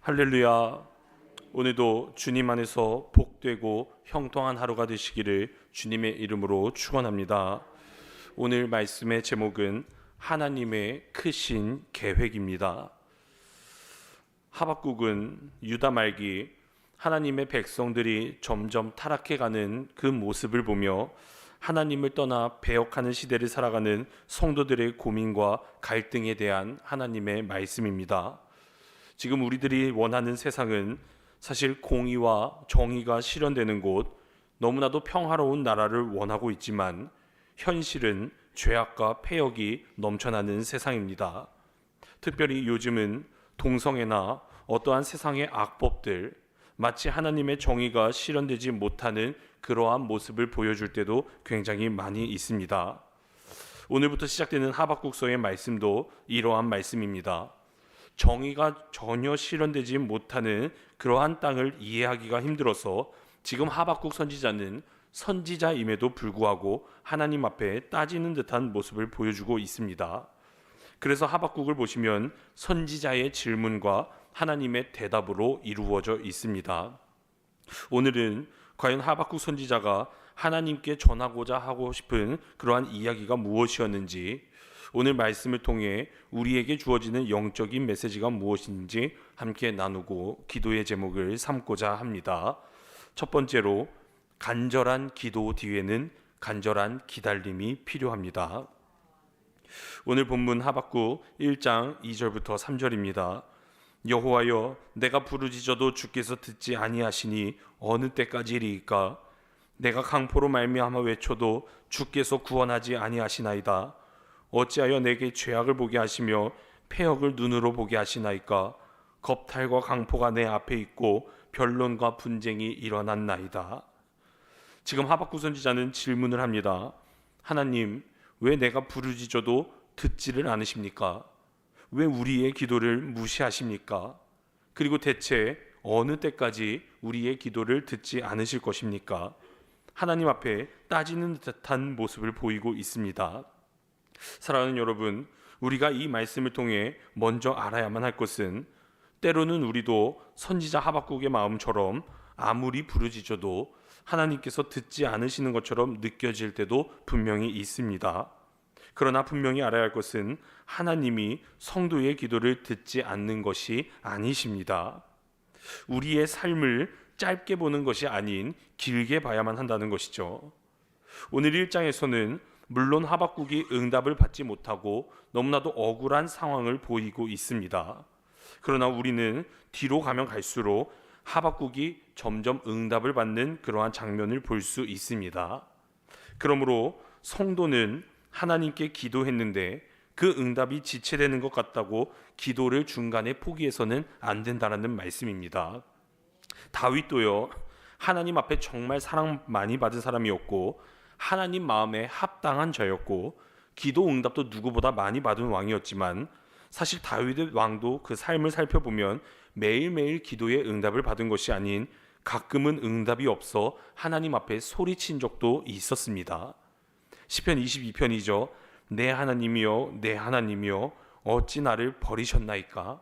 할렐루야. 오늘도 주님 안에서 복되고 형통한 하루가 되시기를 주님의 이름으로 축원합니다. 오늘 말씀의 제목은 하나님의 크신 계획입니다. 하박국은 유다 말기 하나님의 백성들이 점점 타락해가는 그 모습을 보며 하나님을 떠나 배역하는 시대를 살아가는 성도들의 고민과 갈등에 대한 하나님의 말씀입니다. 지금 우리들이 원하는 세상은 사실 공의와 정의가 실현되는 곳, 너무나도 평화로운 나라를 원하고 있지만 현실은 죄악과 패역이 넘쳐나는 세상입니다. 특별히 요즘은 동성애나 어떠한 세상의 악법들, 마치 하나님의 정의가 실현되지 못하는 그러한 모습을 보여줄 때도 굉장히 많이 있습니다. 오늘부터 시작되는 하박국서의 말씀도 이러한 말씀입니다. 정의가 전혀 실현되지 못하는 그러한 땅을 이해하기가 힘들어서 지금 하박국 선지자는 선지자임에도 불구하고 하나님 앞에 따지는 듯한 모습을 보여주고 있습니다. 그래서 하박국을 보시면 선지자의 질문과 하나님의 대답으로 이루어져 있습니다. 오늘은 과연 하박국 선지자가 하나님께 전하고자 하고 싶은 그러한 이야기가 무엇이었는지, 오늘 말씀을 통해 우리에게 주어지는 영적인 메시지가 무엇인지 함께 나누고 기도의 제목을 삼고자 합니다. 첫 번째로, 간절한 기도 뒤에는 간절한 기다림이 필요합니다. 오늘 본문 하박국 1장 2절부터 3절입니다. 여호와여, 내가 부르짖어도 주께서 듣지 아니하시니 어느 때까지리이까? 내가 강포로 말미암아 외쳐도 주께서 구원하지 아니하시나이다. 어찌하여 내게 죄악을 보게 하시며 패역을 눈으로 보게 하시나이까? 겁탈과 강포가 내 앞에 있고 변론과 분쟁이 일어났나이다. 지금 하박국 선지자는 질문을 합니다. 하나님, 왜 내가 부르짖어도 듣지를 않으십니까? 왜 우리의 기도를 무시하십니까? 그리고 대체 어느 때까지 우리의 기도를 듣지 않으실 것입니까? 하나님 앞에 따지는 듯한 모습을 보이고 있습니다. 사랑하는 여러분, 우리가 이 말씀을 통해 먼저 알아야만 할 것은, 때로는 우리도 선지자 하박국의 마음처럼 아무리 부르짖어도 하나님께서 듣지 않으시는 것처럼 느껴질 때도 분명히 있습니다. 그러나 분명히 알아야 할 것은 하나님이 성도의 기도를 듣지 않는 것이 아니십니다. 우리의 삶을 짧게 보는 것이 아닌 길게 봐야만 한다는 것이죠. 오늘 1장에서는 물론 하박국이 응답을 받지 못하고 너무나도 억울한 상황을 보이고 있습니다. 그러나 우리는 뒤로 가면 갈수록 하박국이 점점 응답을 받는 그러한 장면을 볼 수 있습니다. 그러므로 성도는 하나님께 기도했는데 그 응답이 지체되는 것 같다고 기도를 중간에 포기해서는 안 된다는 말씀입니다. 다윗도요, 하나님 앞에 정말 사랑 많이 받은 사람이었고 하나님 마음에 합당한 자였고 기도 응답도 누구보다 많이 받은 왕이었지만, 사실 다윗의 왕도 그 삶을 살펴보면 매일매일 기도의 응답을 받은 것이 아닌 가끔은 응답이 없어 하나님 앞에 소리친 적도 있었습니다. 시편 22편이죠. 내 하나님이여, 내 하나님이여, 어찌 나를 버리셨나이까?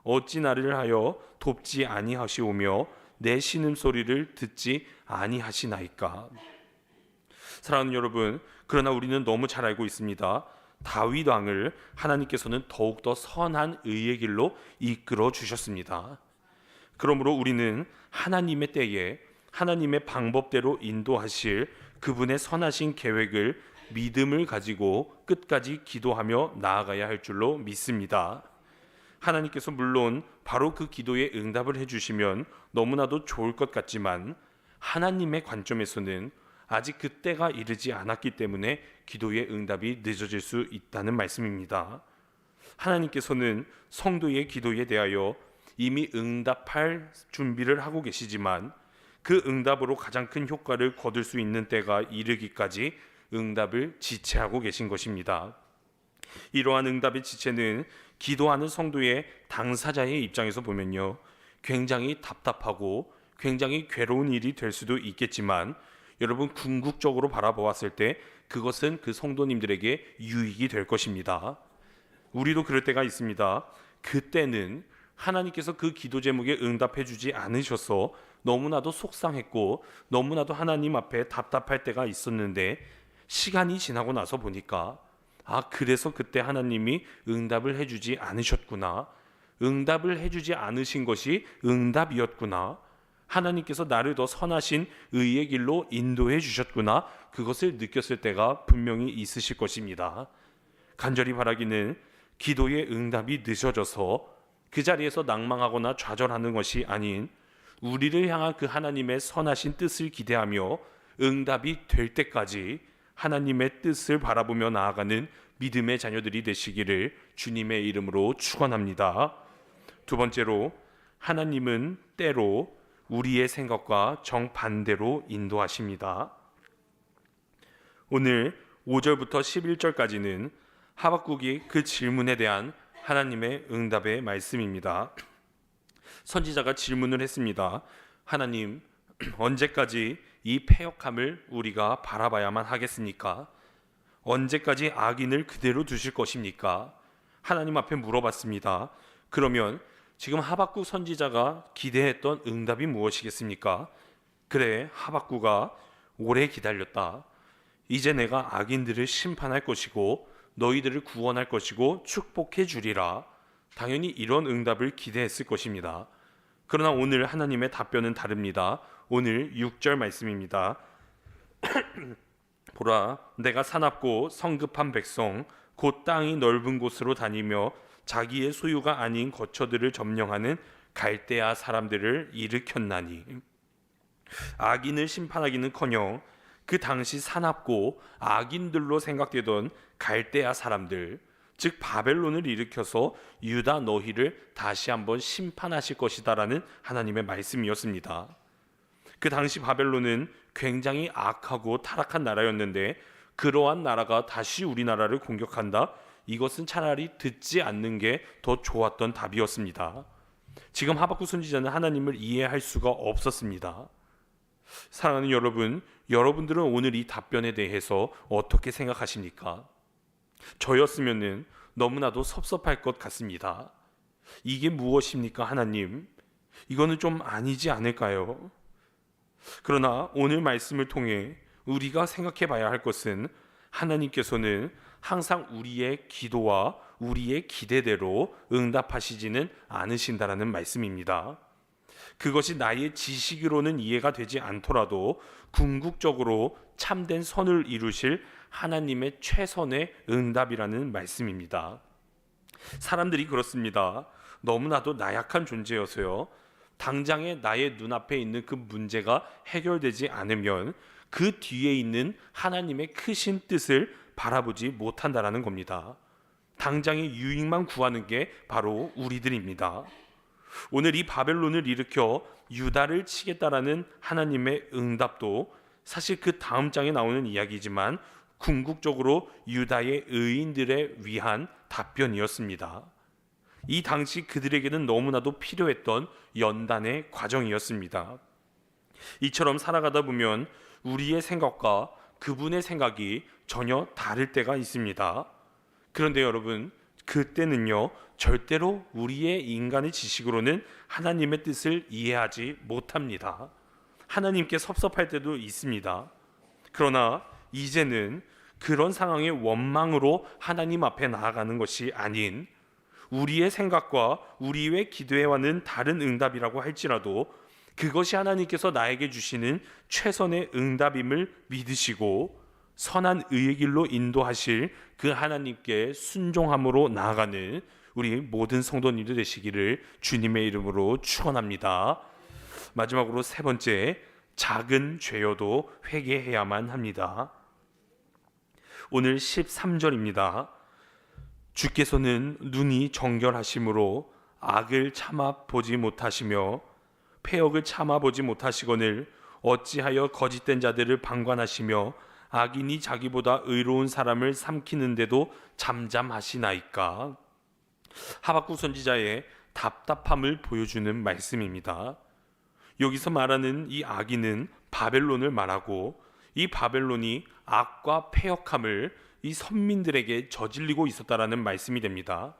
어찌 나를 하여 돕지 아니하시오며 내 신음소리를 듣지 아니하시나이까? 사랑하는 여러분, 그러나 우리는 너무 잘 알고 있습니다. 다윗 왕을 하나님께서는 더욱더 선한 의의 길로 이끌어 주셨습니다. 그러므로 우리는 하나님의 때에 하나님의 방법대로 인도하실 그분의 선하신 계획을 믿음을 가지고 끝까지 기도하며 나아가야 할 줄로 믿습니다. 하나님께서 물론 바로 그 기도에 응답을 해주시면 너무나도 좋을 것 같지만, 하나님의 관점에서는 아직 그때가 이르지 않았기 때문에 기도의 응답이 늦어질 수 있다는 말씀입니다. 하나님께서는 성도의 기도에 대하여 이미 응답할 준비를 하고 계시지만 그 응답으로 가장 큰 효과를 거둘 수 있는 때가 이르기까지 응답을 지체하고 계신 것입니다. 이러한 응답의 지체는 기도하는 성도의 당사자의 입장에서 보면요, 굉장히 답답하고 굉장히 괴로운 일이 될 수도 있겠지만, 여러분 궁극적으로 바라보았을 때 그것은 그 성도님들에게 유익이 될 것입니다. 우리도 그럴 때가 있습니다. 그때는 하나님께서 그 기도 제목에 응답해 주지 않으셔서 너무나도 속상했고 너무나도 하나님 앞에 답답할 때가 있었는데, 시간이 지나고 나서 보니까 그래서 그때 하나님이 응답을 해주지 않으셨구나, 응답을 해주지 않으신 것이 응답이었구나, 하나님께서 나를 더 선하신 의의 길로 인도해 주셨구나, 그것을 느꼈을 때가 분명히 있으실 것입니다. 간절히 바라기는 기도의 응답이 늦어져서 그 자리에서 낭망하거나 좌절하는 것이 아닌, 우리를 향한 그 하나님의 선하신 뜻을 기대하며 응답이 될 때까지 하나님의 뜻을 바라보며 나아가는 믿음의 자녀들이 되시기를 주님의 이름으로 축원합니다. 두 번째로, 하나님은 때로 우리의 생각과 정반대로 인도하십니다. 오늘 5절부터 11절까지는 하박국이 그 질문에 대한 하나님의 응답의 말씀입니다. 선지자가 질문을 했습니다. 하나님, 언제까지 이 패역함을 우리가 바라봐야만 하겠습니까? 언제까지 악인을 그대로 두실 것입니까? 하나님 앞에 물어봤습니다. 그러면 지금 하박국 선지자가 기대했던 응답이 무엇이겠습니까? 그래, 하박국아, 오래 기다렸다. 이제 내가 악인들을 심판할 것이고 너희들을 구원할 것이고 축복해 주리라. 당연히 이런 응답을 기대했을 것입니다. 그러나 오늘 하나님의 답변은 다릅니다. 오늘 6절 말씀입니다. 보라, 내가 사납고 성급한 백성, 곧 땅이 넓은 곳으로 다니며 자기의 소유가 아닌 거처들을 점령하는 갈대아 사람들을 일으켰나니. 악인을 심판하기는커녕 그 당시 사납고 악인들로 생각되던 갈대아 사람들, 즉 바벨론을 일으켜서 유다 너희를 다시 한번 심판하실 것이다라는 하나님의 말씀이었습니다. 그 당시 바벨론은 굉장히 악하고 타락한 나라였는데, 그러한 나라가 다시 우리나라를 공격한다? 이것은 차라리 듣지 않는 게 더 좋았던 답이었습니다. 지금 하박국 선지자는 하나님을 이해할 수가 없었습니다. 사랑하는 여러분, 여러분들은 오늘 이 답변에 대해서 어떻게 생각하십니까? 저였으면 너무나도 섭섭할 것 같습니다. 이게 무엇입니까, 하나님? 이거는 좀 아니지 않을까요? 그러나 오늘 말씀을 통해 우리가 생각해 봐야 할 것은, 하나님께서는 항상 우리의 기도와 우리의 기대대로 응답하시지는 않으신다라는 말씀입니다. 그것이 나의 지식으로는 이해가 되지 않더라도 궁극적으로 참된 선을 이루실 하나님의 최선의 응답이라는 말씀입니다. 사람들이 그렇습니다. 너무나도 나약한 존재여서요, 당장에 나의 눈앞에 있는 그 문제가 해결되지 않으면 그 뒤에 있는 하나님의 크신 뜻을 바라보지 못한다라는 겁니다. 당장의 유익만 구하는 게 바로 우리들입니다. 오늘 이 바벨론을 일으켜 유다를 치겠다라는 하나님의 응답도 사실 그 다음 장에 나오는 이야기지만 궁극적으로 유다의 의인들에 위한 답변이었습니다. 이 당시 그들에게는 너무나도 필요했던 연단의 과정이었습니다. 이처럼 살아가다 보면 우리의 생각과 그분의 생각이 전혀 다를 때가 있습니다. 그런데 여러분, 그때는요, 절대로 우리의 인간의 지식으로는 하나님의 뜻을 이해하지 못합니다. 하나님께 섭섭할 때도 있습니다. 그러나 이제는 그런 상황의 원망으로 하나님 앞에 나아가는 것이 아닌, 우리의 생각과 우리의 기도와는 다른 응답이라고 할지라도 그것이 하나님께서 나에게 주시는 최선의 응답임을 믿으시고 선한 의의 길로 인도하실 그 하나님께 순종함으로 나아가는 우리 모든 성도님들 되시기를 주님의 이름으로 축원합니다. 마지막으로 세 번째, 작은 죄여도 회개해야만 합니다. 오늘 13절입니다. 주께서는 눈이 정결하심으로 악을 참아 보지 못하시며 패역을 참아 보지 못하시거늘 어찌하여 거짓된 자들을 방관하시며 악인이 자기보다 의로운 사람을 삼키는데도 잠잠하시나이까. 하박국 선지자의 답답함을 보여주는 말씀입니다. 여기서 말하는 이 악인은 바벨론을 말하고, 이 바벨론이 악과 패역함을 이 선민들에게 저질리고 있었다라는 말씀이 됩니다.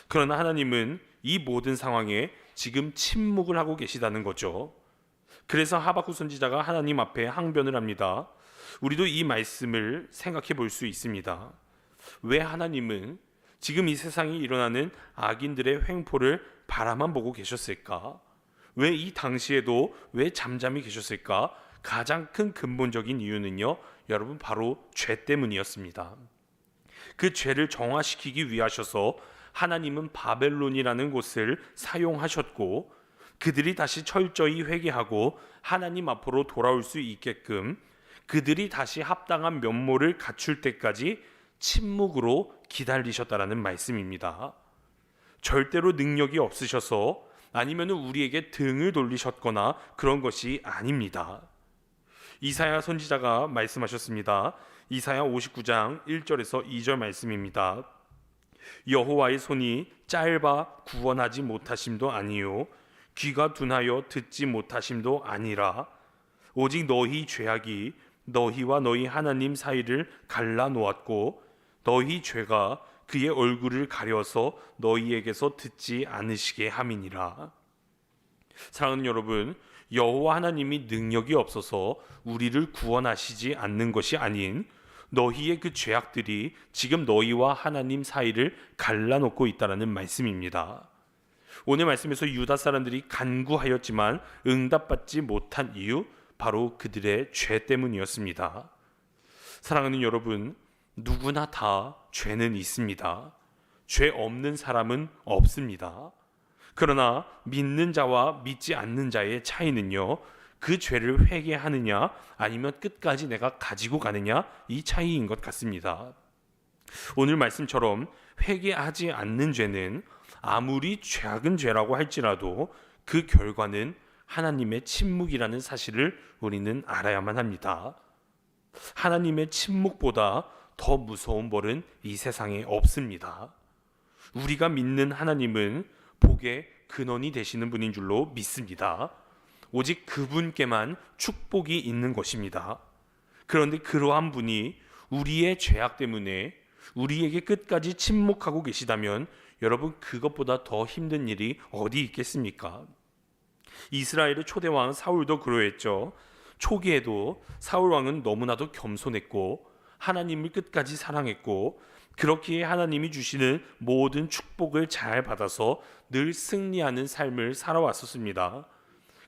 그러나 하나님은 이 모든 상황에 지금 침묵을 하고 계시다는 거죠. 그래서 하박국 선지자가 하나님 앞에 항변을 합니다. 우리도 이 말씀을 생각해 볼 수 있습니다. 왜 하나님은 지금 이 세상에 일어나는 악인들의 횡포를 바라만 보고 계셨을까? 왜 이 당시에도 왜 잠잠히 계셨을까? 가장 큰 근본적인 이유는요, 여러분, 바로 죄 때문이었습니다. 그 죄를 정화시키기 위하셔서 하나님은 바벨론이라는 곳을 사용하셨고, 그들이 다시 철저히 회개하고 하나님 앞으로 돌아올 수 있게끔 그들이 다시 합당한 면모를 갖출 때까지 침묵으로 기다리셨다라는 말씀입니다. 절대로 능력이 없으셔서 아니면 우리에게 등을 돌리셨거나 그런 것이 아닙니다. 이사야 선지자가 말씀하셨습니다. 이사야 59장 1절에서 2절 말씀입니다. 여호와의 손이 짧아 구원하지 못하심도 아니요 귀가 둔하여 듣지 못하심도 아니라 오직 너희 죄악이 너희와 너희 하나님 사이를 갈라 놓았고 너희 죄가 그의 얼굴을 가려서 너희에게서 듣지 않으시게 함이니라. 사랑하는 여러분, 여호와 하나님이 능력이 없어서 우리를 구원하시지 않는 것이 아닌 너희의 그 죄악들이 지금 너희와 하나님 사이를 갈라놓고 있다는 말씀입니다. 오늘 말씀에서 유다 사람들이 간구하였지만 응답받지 못한 이유, 바로 그들의 죄 때문이었습니다. 사랑하는 여러분, 누구나 다 죄는 있습니다. 죄 없는 사람은 없습니다. 그러나 믿는 자와 믿지 않는 자의 차이는요, 그 죄를 회개하느냐 아니면 끝까지 내가 가지고 가느냐, 이 차이인 것 같습니다. 오늘 말씀처럼 회개하지 않는 죄는 아무리 작은 죄라고 할지라도 그 결과는 하나님의 침묵이라는 사실을 우리는 알아야만 합니다. 하나님의 침묵보다 더 무서운 벌은 이 세상에 없습니다. 우리가 믿는 하나님은 복의 근원이 되시는 분인 줄로 믿습니다. 오직 그분께만 축복이 있는 것입니다. 그런데 그러한 분이 우리의 죄악 때문에 우리에게 끝까지 침묵하고 계시다면 여러분, 그것보다 더 힘든 일이 어디 있겠습니까? 이스라엘의 초대왕 사울도 그러했죠. 초기에도 사울 왕은 너무나도 겸손했고 하나님을 끝까지 사랑했고 그렇기에 하나님이 주시는 모든 축복을 잘 받아서 늘 승리하는 삶을 살아왔었습니다.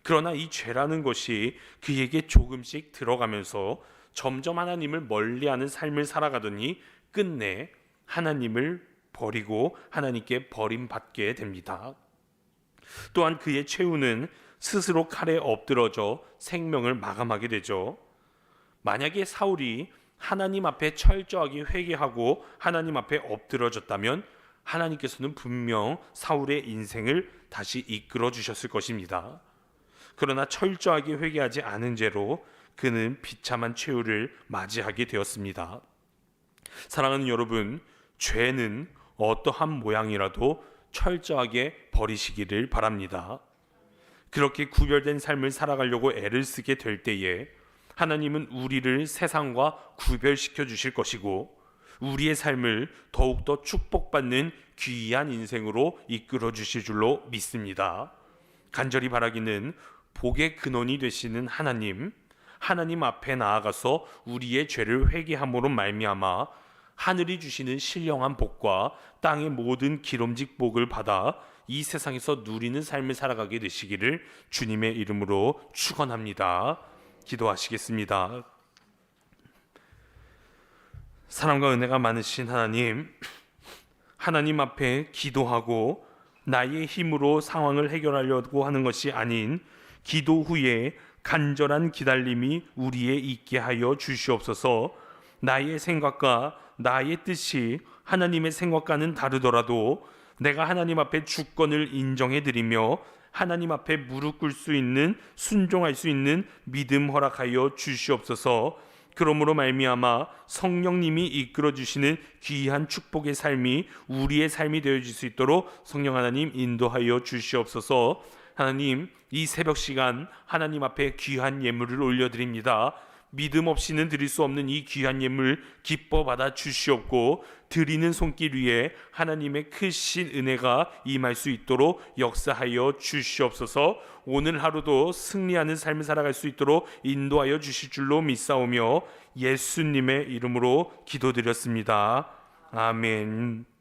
그러나 이 죄라는 것이 그에게 조금씩 들어가면서 점점 하나님을 멀리하는 삶을 살아가더니 끝내 하나님을 버리고 하나님께 버림받게 됩니다. 또한 그의 최후는 스스로 칼에 엎드러져 생명을 마감하게 되죠. 만약에 사울이 하나님 앞에 철저하게 회개하고 하나님 앞에 엎드러졌다면 하나님께서는 분명 사울의 인생을 다시 이끌어 주셨을 것입니다. 그러나 철저하게 회개하지 않은 죄로 그는 비참한 최후를 맞이하게 되었습니다. 사랑하는 여러분, 죄는 어떠한 모양이라도 철저하게 버리시기를 바랍니다. 그렇게 구별된 삶을 살아가려고 애를 쓰게 될 때에 하나님은 우리를 세상과 구별시켜 주실 것이고 우리의 삶을 더욱더 축복받는 귀한 인생으로 이끌어 주실 줄로 믿습니다. 간절히 바라기는 복의 근원이 되시는 하나님 앞에 나아가서 우리의 죄를 회개함으로 말미암아 하늘이 주시는 신령한 복과 땅의 모든 기름진 복을 받아 이 세상에서 누리는 삶을 살아가게 되시기를 주님의 이름으로 축원합니다. 기도하시겠습니다. 사랑과 은혜가 많으신 하나님 앞에 기도하고 나의 힘으로 상황을 해결하려고 하는 것이 아닌 기도 후에 간절한 기다림이 우리에 있게 하여 주시옵소서. 나의 생각과 나의 뜻이 하나님의 생각과는 다르더라도 내가 하나님 앞에 주권을 인정해드리며 하나님 앞에 무릎 꿇을 수 있는, 순종할 수 있는 믿음 허락하여 주시옵소서. 그러므로 말미암아 성령님이 이끌어 주시는 귀한 축복의 삶이 우리의 삶이 되어질 수 있도록 성령 하나님 인도하여 주시옵소서. 하나님, 이 새벽 시간 하나님 앞에 귀한 예물을 올려드립니다. 믿음 없이는 드릴 수 없는 이 귀한 예물 기뻐 받아 주시옵고 드리는 손길 위에 하나님의 크신 은혜가 임할 수 있도록 역사하여 주시옵소서. 오늘 하루도 승리하는 삶을 살아갈 수 있도록 인도하여 주실 줄로 믿사오며 예수님의 이름으로 기도드렸습니다. 아멘.